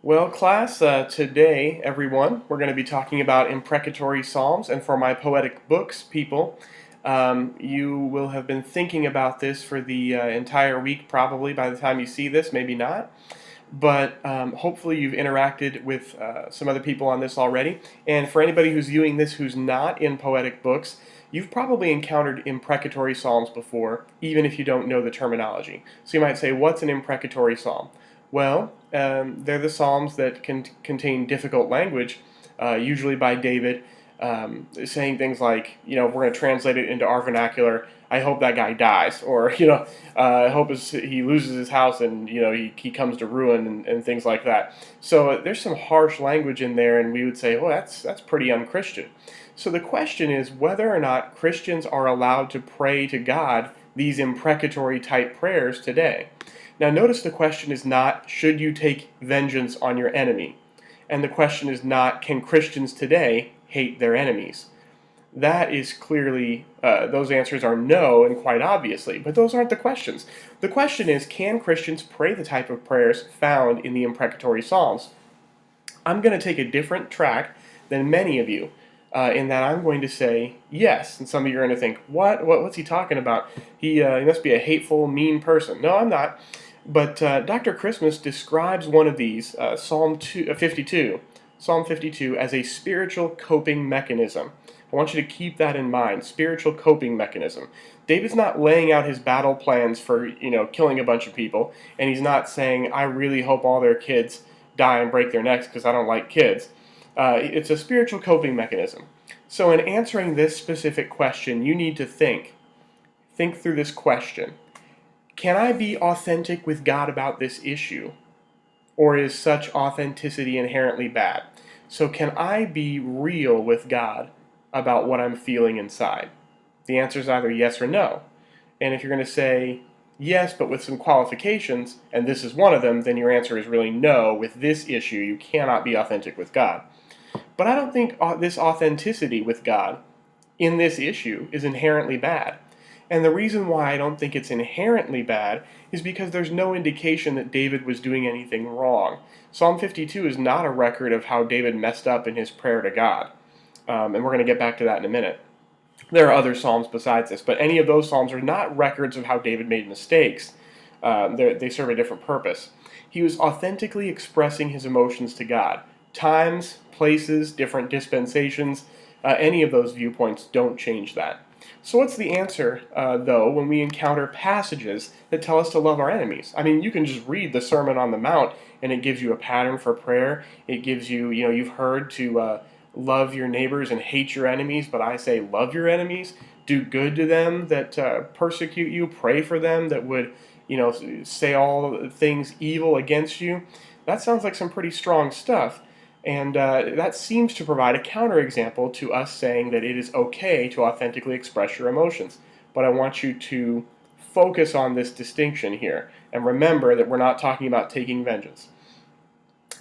Well, class, today, everyone, we're going to be talking about imprecatory psalms. And for my poetic books people, you will have been thinking about this for the entire week, probably by the time you see this, maybe not. But hopefully, you've interacted with some other people on this already. And for anybody who's viewing this who's not in poetic books, you've probably encountered imprecatory psalms before, even if you don't know the terminology. So you might say, what's an imprecatory psalm? Well, they're the psalms that can contain difficult language, usually by David, saying things like, we're going to translate it into our vernacular. I hope that guy dies, or I hope he loses his house and he comes to ruin and things like that. So there's some harsh language in there, and we would say, well, that's pretty unchristian. So the question is whether or not Christians are allowed to pray to God these imprecatory type prayers today. Now, notice the question is not, should you take vengeance on your enemy? And the question is not, can Christians today hate their enemies? That is clearly, those answers are no, and quite obviously, but those aren't the questions. The question is, can Christians pray the type of prayers found in the imprecatory Psalms? I'm going to take a different track than many of you, in that I'm going to say yes, and some of you are going to think, what's he talking about? He must be a hateful, mean person. No, I'm not. But Dr. Christmas describes one of these, Psalm 52, Psalm 52, as a spiritual coping mechanism. I want you to keep that in mind, spiritual coping mechanism. David's not laying out his battle plans for, killing a bunch of people, and he's not saying, I really hope all their kids die and break their necks because I don't like kids. It's a spiritual coping mechanism. So in answering this specific question, you need to think. Think through this question. Can I be authentic with God about this issue? Or is such authenticity inherently bad? So can I be real with God about what I'm feeling inside? The answer is either yes or no. And if you're going to say yes, but with some qualifications, and this is one of them, then your answer is really no. With this issue, you cannot be authentic with God. But I don't think this authenticity with God in this issue is inherently bad. And the reason why I don't think it's inherently bad is because there's no indication that David was doing anything wrong. Psalm 52 is not a record of how David messed up in his prayer to God. And we're going to get back to that in a minute. There are other psalms besides this, but any of those psalms are not records of how David made mistakes. They serve a different purpose. He was authentically expressing his emotions to God. Times, places, different dispensations, any of those viewpoints don't change that. So what's the answer, though, when we encounter passages that tell us to love our enemies? I mean, you can just read the Sermon on the Mount, and it gives you a pattern for prayer. It gives you, you've heard to love your neighbors and hate your enemies, but I say love your enemies, do good to them that persecute you, pray for them that would, say all things evil against you. That sounds like some pretty strong stuff. And that seems to provide a counterexample to us saying that it is okay to authentically express your emotions. But I want you to focus on this distinction here and remember that we're not talking about taking vengeance.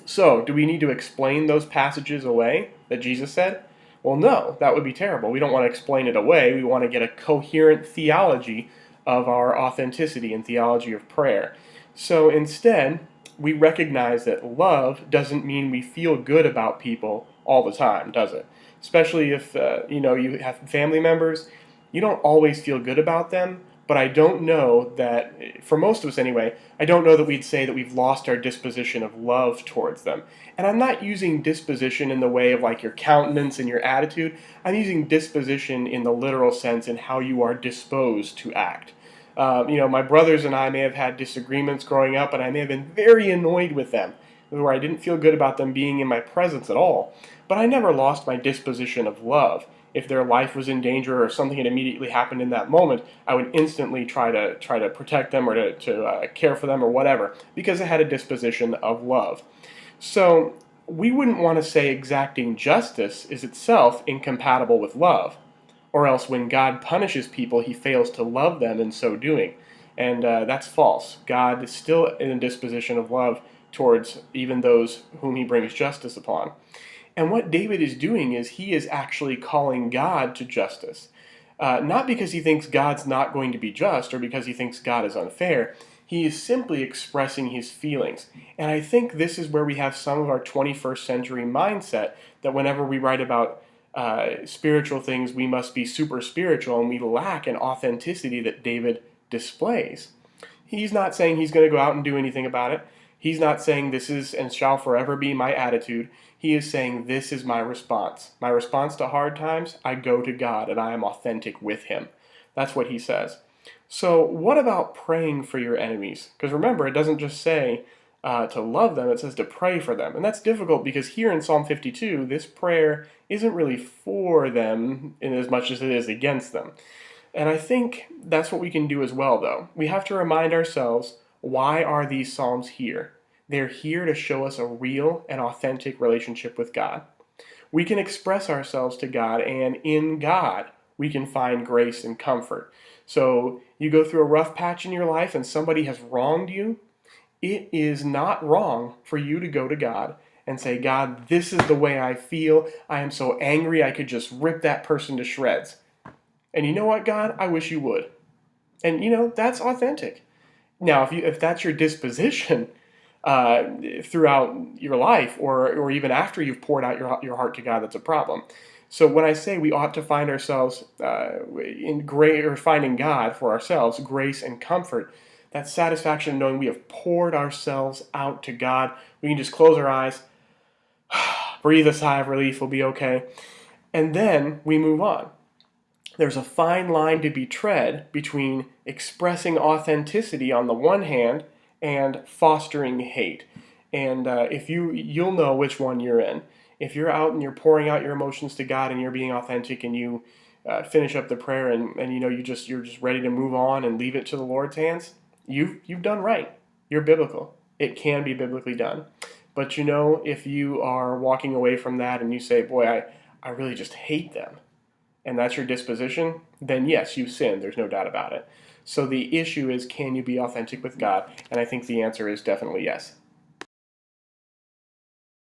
So, do we need to explain those passages away that Jesus said? Well, no, that would be terrible. We don't want to explain it away. We want to get a coherent theology of our authenticity and theology of prayer. So instead, we recognize that love doesn't mean we feel good about people all the time, does it? Especially if you have family members, you don't always feel good about them. But I don't know that, for most of us anyway, I don't know that we'd say that we've lost our disposition of love towards them. And I'm not using disposition in the way of like your countenance and your attitude. I'm using disposition in the literal sense in how you are disposed to act. My brothers and I may have had disagreements growing up, and I may have been very annoyed with them, where I didn't feel good about them being in my presence at all. But I never lost my disposition of love. If their life was in danger or something had immediately happened in that moment, I would instantly try to protect them or to care for them or whatever, because I had a disposition of love. So we wouldn't want to say exacting justice is itself incompatible with love. Or else when God punishes people, he fails to love them in so doing. And that's false. God is still in a disposition of love towards even those whom he brings justice upon. And what David is doing is he is actually calling God to justice. Not because he thinks God's not going to be just or because he thinks God is unfair. He is simply expressing his feelings. And I think this is where we have some of our 21st century mindset, that whenever we write about spiritual things, we must be super spiritual, and we lack an authenticity that David displays. He's not saying he's going to go out and do anything about it. He's not saying this is and shall forever be my attitude. He is saying this is my response. My response to hard times, I go to God and I am authentic with him. That's what he says. So what about praying for your enemies? Because remember, it doesn't just say to love them, it says to pray for them. And that's difficult because here in Psalm 52, this prayer isn't really for them in as much as it is against them. And I think that's what we can do as well, though. We have to remind ourselves, why are these Psalms here? They're here to show us a real and authentic relationship with God. We can express ourselves to God, and in God, we can find grace and comfort. So you go through a rough patch in your life and somebody has wronged you, it is not wrong for you to go to God and say, God, this is the way I feel. I am so angry I could just rip that person to shreds. And you know what, God? I wish you would. And that's authentic. Now, if that's your disposition throughout your life, or even after you've poured out your heart to God, that's a problem. So when I say we ought to find ourselves finding God for ourselves, grace and comfort, that satisfaction of knowing we have poured ourselves out to God, we can just close our eyes, breathe a sigh of relief, we'll be okay, and then we move on. There's a fine line to be tread between expressing authenticity on the one hand and fostering hate. And if you'll know which one you're in. If you're out and you're pouring out your emotions to God and you're being authentic, and you finish up the prayer and you're just ready to move on and leave it to the Lord's hands, you've done right. You're biblical. It can be biblically done. But if you are walking away from that and you say, boy, I really just hate them, and that's your disposition, then yes, you've sinned. There's no doubt about it. So the issue is, can you be authentic with God? And I think the answer is definitely yes.